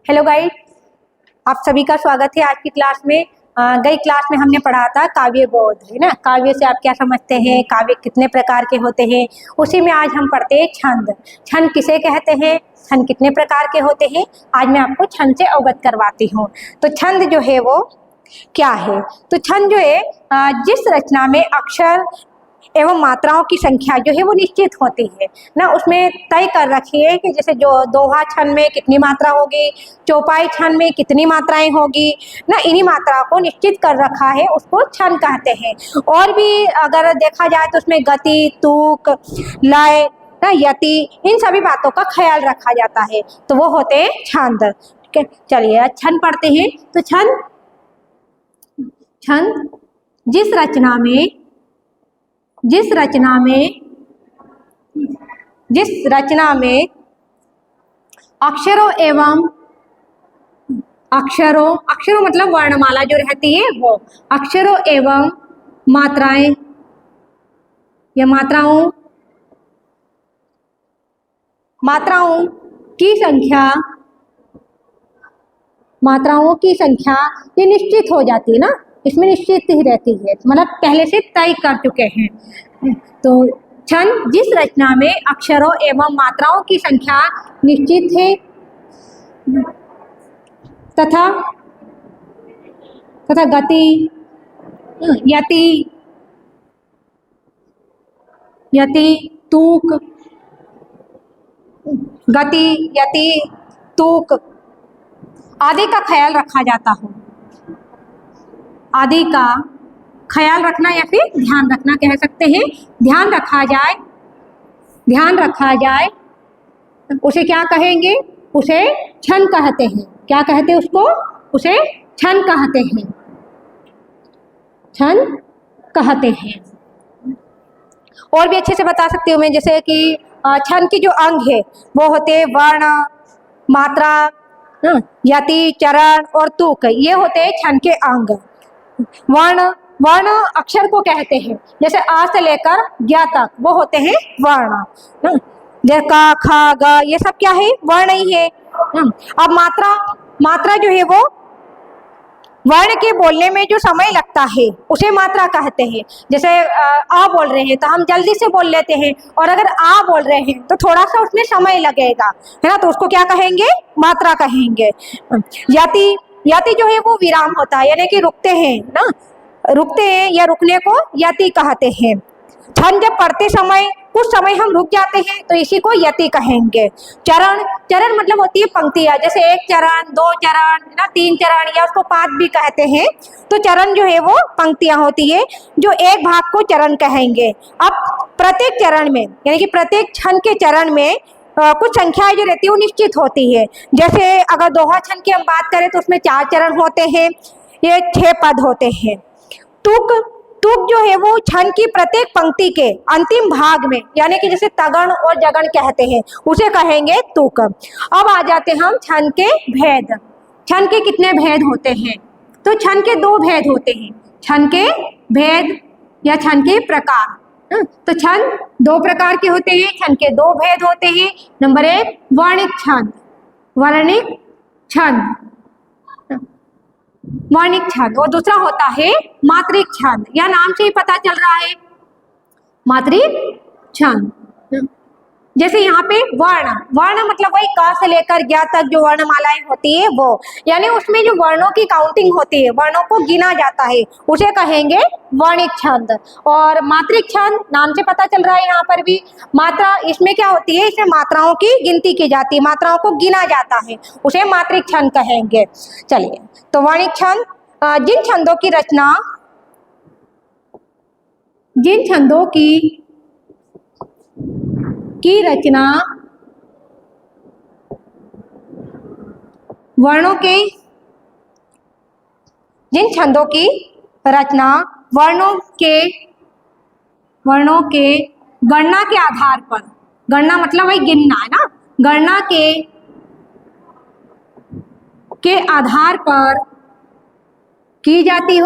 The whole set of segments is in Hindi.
हेलो गाइड, आप सभी का स्वागत है आज की क्लास में। गई क्लास में हमने पढ़ा था काव्य बोध, है ना। काव्य से आप क्या समझते हैं, काव्य कितने प्रकार के होते हैं, उसी में आज हम पढ़ते हैं छंद। छंद किसे कहते हैं, छंद कितने प्रकार के होते हैं, आज मैं आपको छंद से अवगत करवाती हूँ। तो छंद जो है वो क्या है, तो छंद जो है जिस रचना में अक्षर एवं मात्राओं की संख्या जो है वो निश्चित होती है ना, उसमें तय कर रखी है कि जैसे जो दोहा छंद में कितनी मात्रा होगी, चौपाई छंद में कितनी मात्राएं होगी ना, इन्हीं मात्रा को निश्चित कर रखा है, उसको छंद कहते हैं। और भी अगर देखा जाए तो उसमें गति, तूक, लय ना, यति, इन सभी बातों का ख्याल रखा जाता है, तो वो होते हैं छंद। ठीक है, चलिए छंद पढ़ते हैं। तो छंद जिस रचना में अक्षरों मतलब वर्णमाला जो रहती है वो, अक्षरों एवं मात्राएं या मात्राओं की संख्या ये निश्चित हो जाती है ना, इसमें निश्चित ही रहती है, मतलब पहले से तय कर चुके हैं। तो छंद जिस रचना में अक्षरों एवं मात्राओं की संख्या निश्चित है तथा गति, यति, तूक, आदि का ख्याल रखा जाता हो, आदि का ख्याल रखना या फिर ध्यान रखना कह सकते हैं, ध्यान रखा जाए उसे क्या कहेंगे, उसे छंद कहते हैं। क्या कहते हैं उसको, उसे छंद कहते हैं। और भी अच्छे से बता सकती हूँ मैं, जैसे कि छंद के जो अंग है वो होते हैं वर्ण, मात्रा, यति, चरण और तूक, ये होते हैं छंद के अंग। वर्ण अक्षर को कहते हैं, जैसे आ से लेकर ज्ञ तक वो होते हैं वर्ण, जैसे का, खा, ग, ये सब क्या है, वर्ण ही है। अब मात्रा जो है वो वर्ण के बोलने में जो समय लगता है उसे मात्रा कहते हैं। जैसे आ बोल रहे हैं तो हम जल्दी से बोल लेते हैं, और अगर आ बोल रहे हैं तो थोड़ा सा उसमें समय लगेगा, है ना, तो उसको क्या कहेंगे, मात्रा कहेंगे। यति जो है वो विराम होता है, यानी कि रुकते हैं ना, रुकते हैं या रुकने को यति कहते हैं। छंद जब पढ़ते समय कुछ समय हम रुक जाते हैं तो इसी को यति कहेंगे। चरण मतलब होती है पंक्तियां, जैसे एक चरण, दो चरण ना, तीन चरण, या उसको पाद भी कहते हैं। तो चरण जो है वो पंक्तियां होती है, जो एक भाग को चरण कहेंगे। अब प्रत्येक चरण में, यानी कि प्रत्येक छंद के चरण में कुछ संख्याएं जो रहती है वो निश्चित होती है। जैसे अगर दोहा छंद की हम बात करें तो उसमें 4 चरण होते हैं, ये 6 पद होते हैं। तुक जो है वो छंद की प्रत्येक पंक्ति के अंतिम भाग में, यानी कि जैसे तगण और जगण कहते हैं, उसे कहेंगे तुक। अब आ जाते हैं हम छंद के भेद। छंद के कितने भेद होते हैं, तो छंद के 2 भेद होते हैं, छंद के भेद या छंद के प्रकार। तो छंद 2 प्रकार के होते हैं, छंद के 2 भेद होते हैं। नंबर 1 वर्णिक छंद, और दूसरा होता है मात्रिक छंद, या नाम से ही पता चल रहा है मात्रिक छंद। जैसे यहाँ पे वर्ण मतलब वही क से लेकर ज्ञ तक जो वर्णमालाएं होती है वो, यानी उसमें जो वर्णों की काउंटिंग होती है, वर्णों को गिना जाता है, उसे कहेंगे वर्णिक छंद। और मात्रिक छंद, नाम से पता चल रहा है यहाँ पर भी, मात्रा इसमें क्या होती है, इसमें मात्राओं की गिनती की जाती है, मात्राओं को गिना जाता है, उसे मात्रिक छंद कहेंगे। चलिए, तो वर्णिक छंद जिन छंदों की रचना वर्णों के गणना के आधार पर, गणना मतलब वही गिनना है ना, गणना के आधार पर की जाती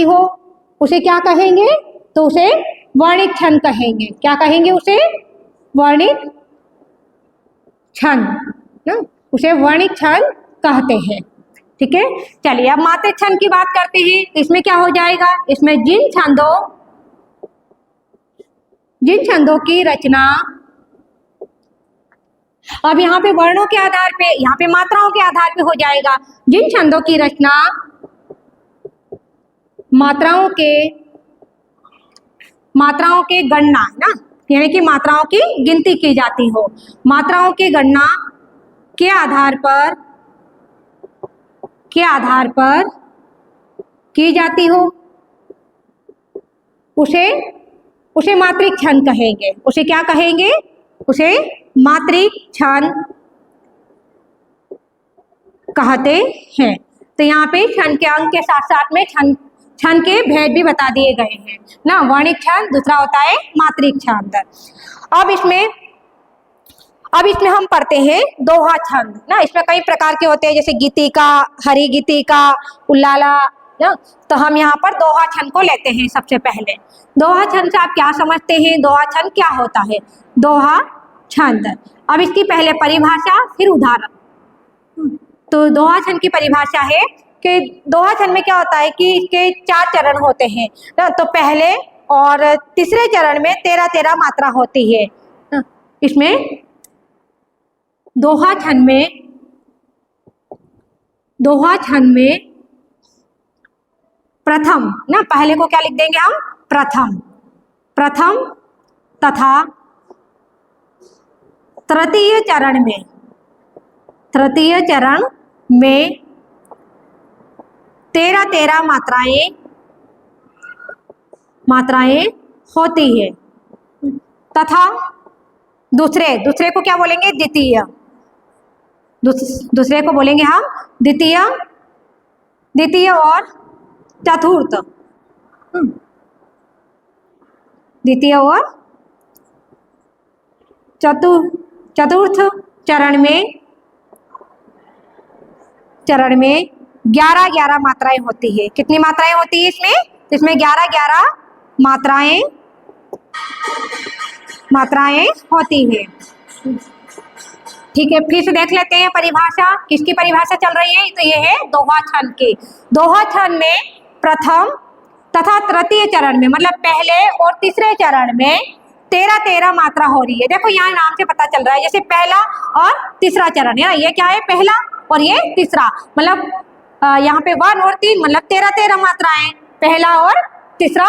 हो उसे क्या कहेंगे, तो उसे वर्णिक छंद कहेंगे। क्या कहेंगे उसे, वर्णिक छंद। ना, उसे वर्णिक छंद कहते हैं। ठीक है, चलिए अब मात्रिक छंद की बात करते हैं। तो इसमें क्या हो जाएगा, इसमें जिन छंदों की रचना, अब यहाँ पे वर्णों के आधार पे, यहाँ पे मात्राओं के आधार पे हो जाएगा। जिन छंदों की रचना मात्राओं के गणना ना, यानी कि मात्राओं की गिनती की जाती हो, मात्राओं की गणना के आधार पर की जाती हो, उसे मात्रिक छंद कहेंगे। उसे क्या कहेंगे, उसे मात्रिक छंद कहते हैं। तो यहाँ पे छंद के अंक के साथ साथ में छंद के भेद भी बता दिए गए हैं ना। वर्णिक छंद, दूसरा होता है मात्रिक छंद। अब इसमें हम पढ़ते हैं दोहा छंद ना। इसमें कई प्रकार के होते हैं, जैसे गीतिका, हरि गीतिका, उल्लाला ना। तो हम यहाँ पर दोहा छंद को लेते हैं। सबसे पहले दोहा छंद से आप क्या समझते हैं, दोहा छंद क्या होता है। दोहा छंद, अब इसकी पहले परिभाषा फिर उदाहरण। तो दोहा छंद की परिभाषा है कि दोहा छंद में क्या होता है कि इसके 4 चरण होते हैं ना। तो पहले और तीसरे चरण में 13-13 मात्रा होती है। इसमें दोहा छंद में प्रथम ना, पहले को क्या लिख देंगे हम, प्रथम तथा तृतीय चरण में 13-13 मात्राएं होती है। तथा दूसरे को क्या बोलेंगे, द्वितीय। दूसरे को बोलेंगे हम द्वितीय और चतुर्थ। द्वितीय और चतुर्थ चरण में 11-11 मात्राएं होती है। कितनी मात्राएं होती है इसमें, इसमें 11-11 मात्राएं होती है। ठीक है, फिर से देख लेते हैं परिभाषा। किसकी परिभाषा चल रही है, तो ये है दोहा छंद की। दोहा छंद में प्रथम तथा तृतीय चरण में, मतलब पहले और तीसरे चरण में 13-13 मात्रा हो रही है। देखो यहाँ नाम से पता चल रहा है, जैसे पहला और तीसरा चरण है ना। ये क्या है, पहला और ये तीसरा, मतलब यहाँ पे 1 और 3 मतलब 13-13 मात्राएं, पहला और तीसरा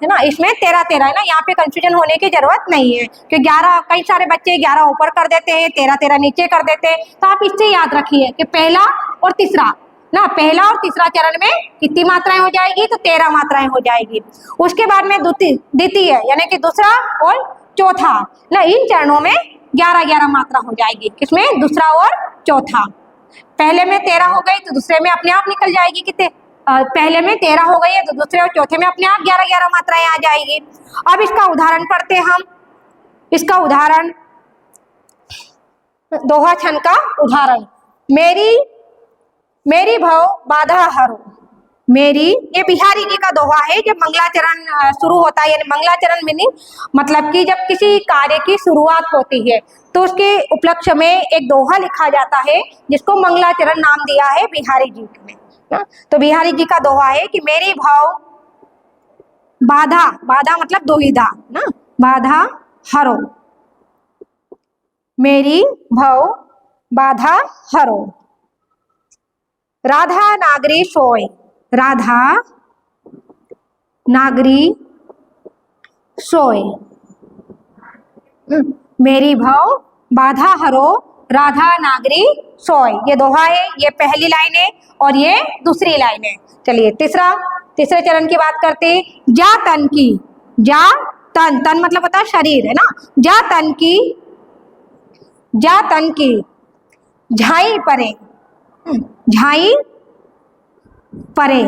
है ना। इसमें 13-13 है ना, यहाँ पे कंफ्यूजन होने की जरूरत नहीं है कि 11, कई सारे बच्चे 11 ऊपर कर देते हैं, 13-13 नीचे कर देते हैं। तो आप इससे याद रखिए कि पहला और तीसरा ना, पहला और तीसरा चरण में कितनी मात्राएं हो जाएगी, तो 13 मात्राएं हो जाएगी। उसके बाद में द्वितीय यानी कि दूसरा और चौथा ना, इन चरणों में 11-11 मात्रा हो जाएगी। किसमें, दूसरा और चौथा। पहले में 13 हो गई तो दूसरे में अपने आप निकल जाएगी। कितने, पहले में 13 हो गई है तो दूसरे और चौथे में अपने आप 11-11 मात्राएं आ जाएगी। अब इसका उदाहरण पढ़ते हैं हम। इसका उदाहरण, दोहा छंद का उदाहरण, मेरी भव बाधा हरो। मेरी, ये बिहारी जी का दोहा है। जब मंगलाचरण शुरू होता है, यानी मंगलाचरण मीनिंग मतलब कि जब किसी कार्य की शुरुआत होती है तो उसके उपलक्ष्य में एक दोहा लिखा जाता है, जिसको मंगलाचरण नाम दिया है बिहारी जी ने ना। तो बिहारी जी का दोहा है कि मेरी भव बाधा मतलब दुविधा ना, बाधा हरो। मेरी भव बाधा हरो। राधा नागरी सोय। राधा नागरी सोय। मेरी भव बाधा हरो, राधा नागरी सोय। ये दोहा है, ये पहली लाइन है और ये दूसरी लाइन है। चलिए तीसरे चरण की बात करते हैं। जा तन की, जा तन मतलब होता है शरीर है ना। जा तन की झाई परे, झाई परे।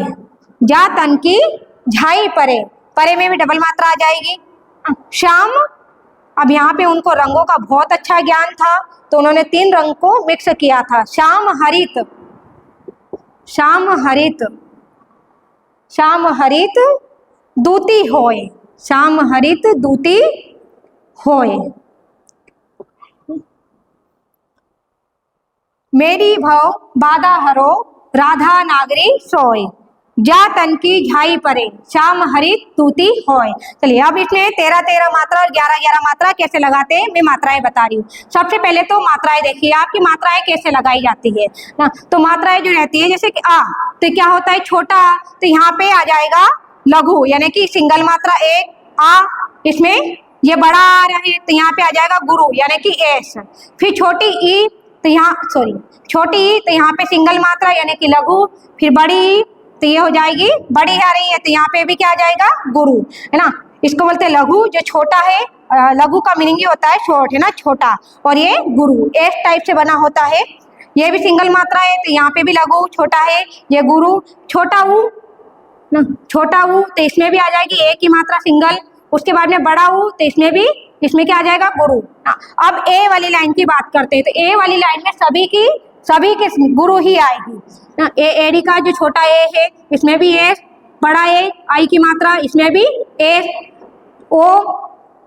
जा तन की झाई परे, परे में भी डबल मात्रा आ जाएगी। श्याम, अब यहाँ पे उनको रंगों का बहुत अच्छा ज्ञान था तो उन्होंने 3 रंग को मिक्स किया था। श्याम हरित दूती होय। श्याम हरित दूती होय। मेरी भव बाधा हरो राधा नागरी सोय, जा तन की झाई परे श्याम हरित तूती होय। चलिए अब इसमें 13-13 मात्रा और 11-11 मात्रा कैसे लगाते हैं मैं मात्राएं बता रही हूँ। सबसे पहले तो मात्राएं देखिए, आपकी मात्राएं कैसे लगाई जाती है ना। तो मात्राएं जो रहती है जैसे कि आ, तो क्या होता है छोटा, तो यहाँ पे आ जाएगा लघु यानी कि सिंगल मात्रा एक आ, इसमें ये बड़ा आ रहा है तो यहाँ पे आ जाएगा गुरु यानी कि एस। फिर छोटी ई तो यहाँ छोटी ई तो यहाँ पे सिंगल मात्रा यानी कि लघु। फिर बड़ी ई तो ये हो जाएगी बड़ी आ रही है तो यहाँ पे भी क्या आ जाएगा गुरु, है ना। इसको बोलते हैं लघु, जो छोटा है। लघु का मीनिंग ये होता है शॉर्ट, है ना, छोटा। और ये गुरु एस टाइप से बना होता है। ये भी सिंगल मात्रा है तो यहाँ पे भी लघु छोटा है, ये गुरु। छोटा ऊ ना, छोटा ऊ तो इसमें भी आ जाएगी एक ही मात्रा सिंगल। उसके बाद में बड़ा ऊ तो इसमें क्या आ जाएगा गुरु। अब ए वाली लाइन की बात करते हैं तो ए वाली लाइन में सभी के गुरु ही आएगी ना। एडी का जो छोटा ए है इसमें भी ए, बड़ा ए आई की मात्रा इसमें भी ए, ओ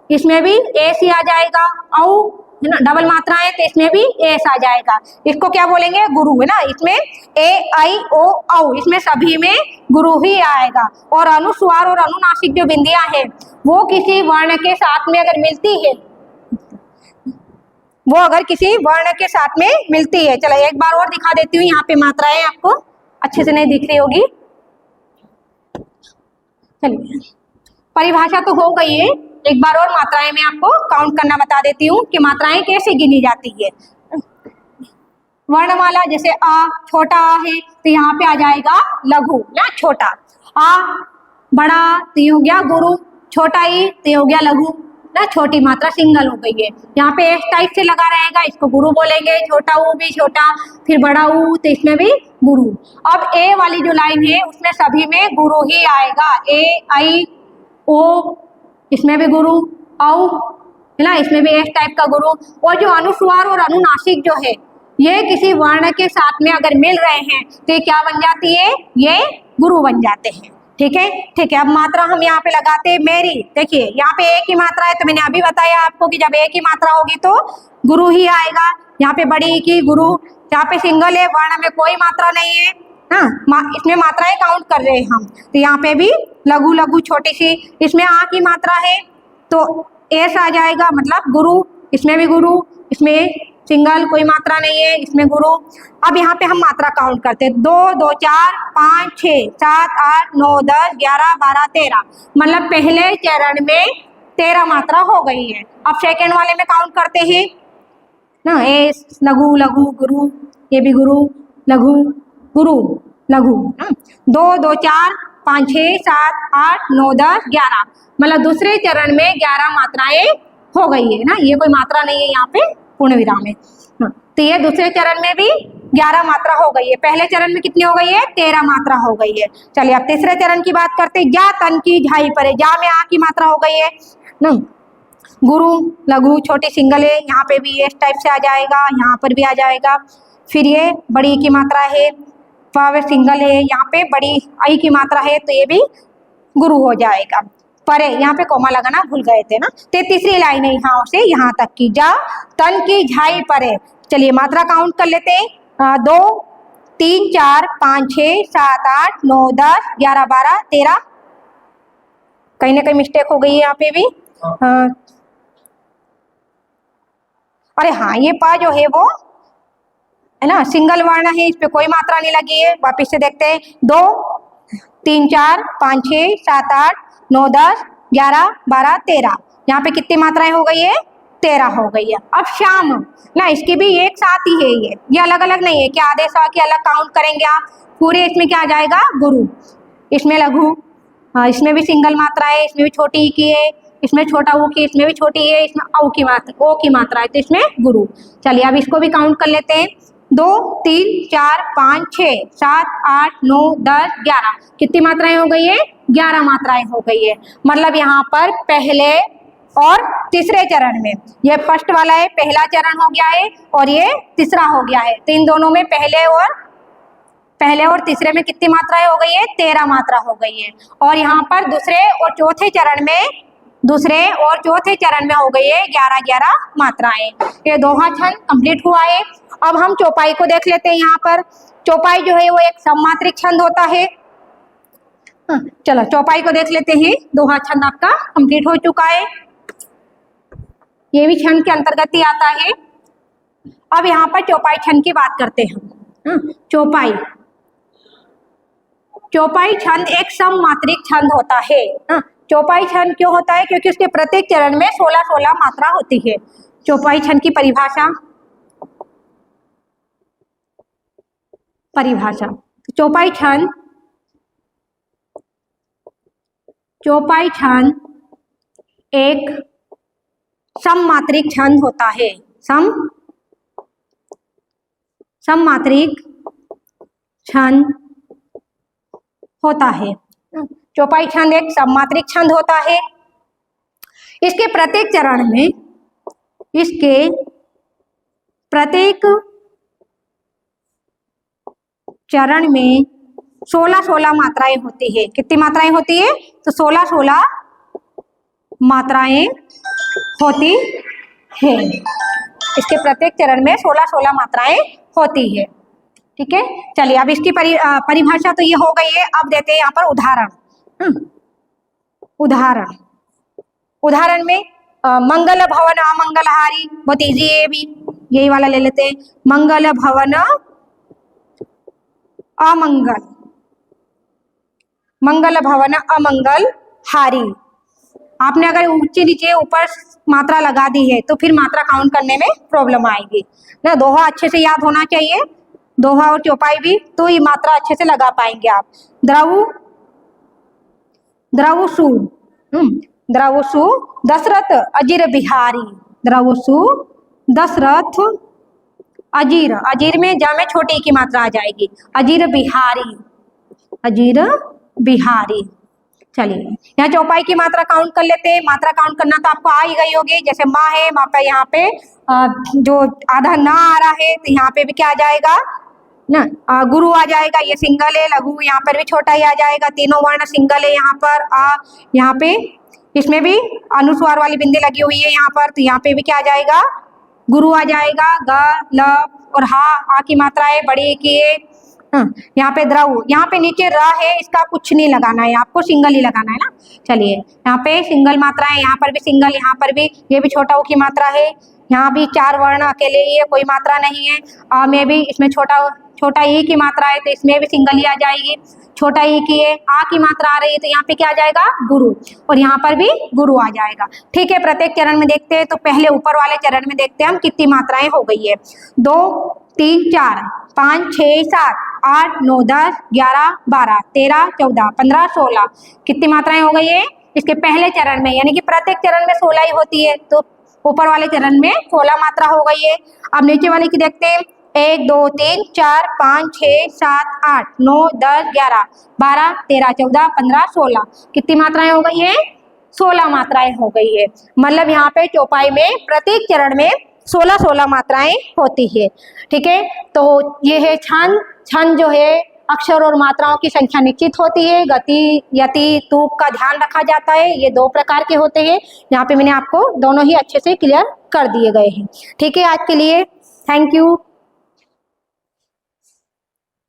इसमें भी एस ही आ जाएगा। औ है ना, डबल मात्रा है तो इसमें भी एस आ जाएगा। इसको क्या बोलेंगे गुरु, है ना। इसमें ए आई ओ औ इसमें सभी में गुरु ही आएगा। और अनुस्वार और अनुनासिक जो बिंदियां हैं वो किसी वर्ण के साथ में अगर मिलती है, वो अगर किसी वर्ण के साथ में मिलती है। चलो एक बार और दिखा देती हूँ, यहाँ पे मात्राएं आपको अच्छे से नहीं दिख रही होगी। चलिए परिभाषा तो हो गई है, एक बार और मात्राएं मैं आपको काउंट करना बता देती हूँ कि मात्राएं कैसे गिनी जाती है। वर्णमाला जैसे आ, छोटा आ है तो यहाँ पे आ जाएगा लघु या छोटा। आ बड़ा तो ये हो गया गुरु, छोटा ई तो ये हो गया लघु ना, छोटी मात्रा सिंगल हो गई है। यहाँ पे एस टाइप से लगा रहेगा, इसको गुरु बोलेंगे। छोटा ऊ भी छोटा, फिर बड़ा ऊ तो इसमें भी गुरु। अब ए वाली जो लाइन है उसमें सभी में गुरु ही आएगा। ए आई ओ इसमें भी गुरु, औ है ना, इसमें भी एस टाइप का गुरु। और जो अनुस्वार और अनुनासिक जो है ये किसी वर्ण के साथ में अगर मिल रहे हैं तो ये क्या बन जाती है, ये गुरु बन जाते हैं। ठीक है, ठीक है। अब मात्रा हम यहाँ पे लगाते हैं मेरी। देखिए यहाँ पे एक ही मात्रा है तो मैंने अभी बताया आपको कि जब एक ही मात्रा होगी तो गुरु ही आएगा। यहाँ पे बड़ी की गुरु, यहाँ पे सिंगल है, वर्ण में कोई मात्रा नहीं है। हाँ, इसमें मात्राएं काउंट कर रहे हैं हम, तो यहाँ पे भी लघु लघु छोटी सी। इसमें आ की मात्रा है तो एस आ जाएगा, मतलब गुरु। इसमें भी गुरु, इसमें सिंगल कोई मात्रा नहीं है, इसमें गुरु। अब यहाँ पे हम मात्रा काउंट करते हैं। 2 2 4 5 6 7 8 9 10 11 12 13, मतलब पहले चरण में 13 मात्रा हो गई है। अब सेकेंड वाले में काउंट करते हैं ना, एस लघु लघु गुरु, ये भी गुरु लघु गुरु लघु। 2 2 4 5 6 7 8 9 10 11, मतलब दूसरे चरण में 11 मात्राएं हो गई है ना। ये कोई मात्रा नहीं है यहाँ पे, पूर्ण विराम है। तो ये दूसरे चरण में भी 11 मात्रा हो गई है। पहले चरण में कितनी हो गई है, 13 मात्रा हो गई है। चलिए अब तीसरे चरण की बात करते हैं। जा तन की झाई परे, जा में आ की मात्रा हो गई है ना। गुरु लघु छोटी सिंगल है, यहाँ पे भी इस टाइप से आ जाएगा, यहाँ पर भी आ जाएगा। फिर ये बड़ी की मात्रा है, वह सिंगल है, यहाँ पे बड़ी आई की मात्रा है तो ये भी गुरु हो जाएगा। परे यहाँ पे कोमा लगाना भूल गए थे ना। तो तीसरी लाइन है यहाँ से यहाँ तक की, जा तन की झाई परे। चलिए मात्रा काउंट कर लेते हैं। 2 3 4 5 6 7 8 9 10 11 12 13, कहीं ना कहीं मिस्टेक हो गई है यहाँ पे भी। अरे हाँ, ये पा जो है वो है ना सिंगल वर्ण है, इस पे कोई मात्रा नहीं लगी है। वापिस से देखते हैं। 2 3 4 5 6 7 8 9 10 11 12 13, यहाँ पे कितनी मात्राएं हो गई है, 13 हो गई है। अब शाम ना, इसकी भी एक साथ ही है, ये अलग अलग नहीं है कि आदेश की अलग काउंट करेंगे आप। पूरे इसमें क्या आ जाएगा, गुरु। इसमें लघु, इसमें भी सिंगल मात्रा है, इसमें भी छोटी की है, इसमें छोटा ऊ की, इसमें भी छोटी है, इसमें औ की मात्रा, ओ की मात्रा है तो इसमें गुरु। चलिए अब इसको भी काउंट कर लेते हैं। 2 3 4 5 6 7 8 9 10 11, कितनी मात्राएं हो गई है, 11 मात्राएं हो गई है। मतलब यहाँ पर पहले और तीसरे चरण में, ये फर्स्ट वाला है पहला चरण हो गया है और ये तीसरा हो गया है। तो इन दोनों में पहले और तीसरे में कितनी मात्राएं हो गई है, 13 मात्रा हो गई है। और यहाँ पर दूसरे और चौथे चरण में दूसरे और चौथे चरण में हो गई है 11-11 मात्राएं। ये दोहा छंद कंप्लीट हुआ है। अब हम चौपाई को देख लेते हैं। यहाँ पर चौपाई जो है वो एक सममात्रिक छंद होता है। चलो चौपाई को देख लेते हैं। दोहा छंद आपका कंप्लीट हो चुका है, ये भी छंद के अंतर्गत ही आता है। अब यहाँ पर चौपाई छंद की बात करते हैं। चौपाई चौपाई छंद एक सममात्रिक छंद होता है। चौपाई छंद क्यों होता है? क्योंकि उसके प्रत्येक चरण में 16-16 मात्रा होती है। चौपाई छंद की परिभाषा चौपाई छंद एक सममात्रिक छंद होता है। सममात्रिक छंद होता है। चौपाई छंद एक सममात्रिक छंद होता है। इसके प्रत्येक चरण में 16-16 मात्राएं होती है। कितनी मात्राएं होती है? तो 16-16 मात्राएं होती है। इसके प्रत्येक चरण में 16-16 मात्राएं होती है। ठीक है, चलिए अब इसकी परिभाषा तो ये हो गई है। अब देते हैं यहाँ पर उदाहरण में मंगल भवन अमंगलहारी, बहुत इजी है, भी यही वाला ले लेते हैं। मंगल भवन अमंगल हारी। आपने अगर ऊंचे नीचे ऊपर मात्रा लगा दी है तो फिर मात्रा काउंट करने में प्रॉब्लम आएगी ना। दोहा अच्छे से याद होना चाहिए, दोहा और चौपाई भी, तो ये मात्रा अच्छे से लगा पाएंगे आप। द्रवसु दशरथ अजीर बिहारी। द्रवसु दशरथ अजीर में जा में छोटी की मात्रा आ जाएगी। अजीर बिहारी। चलिए यहाँ चौपाई की मात्रा काउंट कर लेते हैं। मात्रा काउंट करना तो आपको आ ही गई होगी। जैसे माँ है, माँ पे यहाँ पे जो आधा ना आ रहा है तो यहाँ पे भी क्या आ जाएगा ना, गुरु आ जाएगा। ये सिंगल है। लघु यहाँ पर भी छोटा ही आ जाएगा। तीनों वर्ण सिंगल है यहाँ पर। यहाँ पे इसमें भी अनुस्वार वाली बिंदी लगी हुई है यहाँ पर, तो यहाँ पे भी क्या आ जाएगा? गुरु आ जाएगा। ग ल और हा की मात्रा है बड़ी की है। यहाँ पे द्रव, यहाँ पे नीचे र है, इसका कुछ नहीं लगाना है आपको, सिंगल ही लगाना है ना। चलिए यहाँ पे सिंगल मात्रा है, यहाँ पर भी सिंगल, यहाँ पर भी, ये भी छोटा ऊ की मात्रा है। यहाँ भी 4 वर्ण अकेले ही है, कोई मात्रा नहीं है। आ में भी इसमें छोटा ई की मात्रा है तो इसमें भी सिंगल ही आ जाएगी। छोटा ई की है, आ की मात्रा आ रही है तो यहाँ पे क्या आ जाएगा? गुरु, और यहाँ पर भी गुरु आ जाएगा। ठीक है, प्रत्येक चरण में देखते हैं। तो पहले ऊपर वाले चरण में देखते हैं हम कितनी मात्राएं हो गई है। 2 3 4 5 6 7 8 9 10 11 12 13 14 15 16 कितनी मात्राएं हो गई है? इसके पहले चरण में, यानी कि प्रत्येक चरण में 16 ही होती है, तो ऊपर वाले चरण में 16 मात्रा हो गई है। अब नीचे वाले की देखते हैं। 1 2 3 4 5 6 7 8 9 10 11 12 13 14 15 16 कितनी मात्राएं हो गई है? 16 मात्राएं हो गई है। मतलब यहाँ पे चौपाई में प्रत्येक चरण में 16-16 मात्राएं होती है। ठीक है, तो ये है छंद जो है अक्षर और मात्राओं की संख्या निश्चित होती है। गति, यति, तूक का ध्यान रखा जाता है। ये 2 प्रकार के होते हैं। यहाँ पे मैंने आपको दोनों ही अच्छे से क्लियर कर दिए गए हैं। ठीक है, आज के लिए थैंक यू।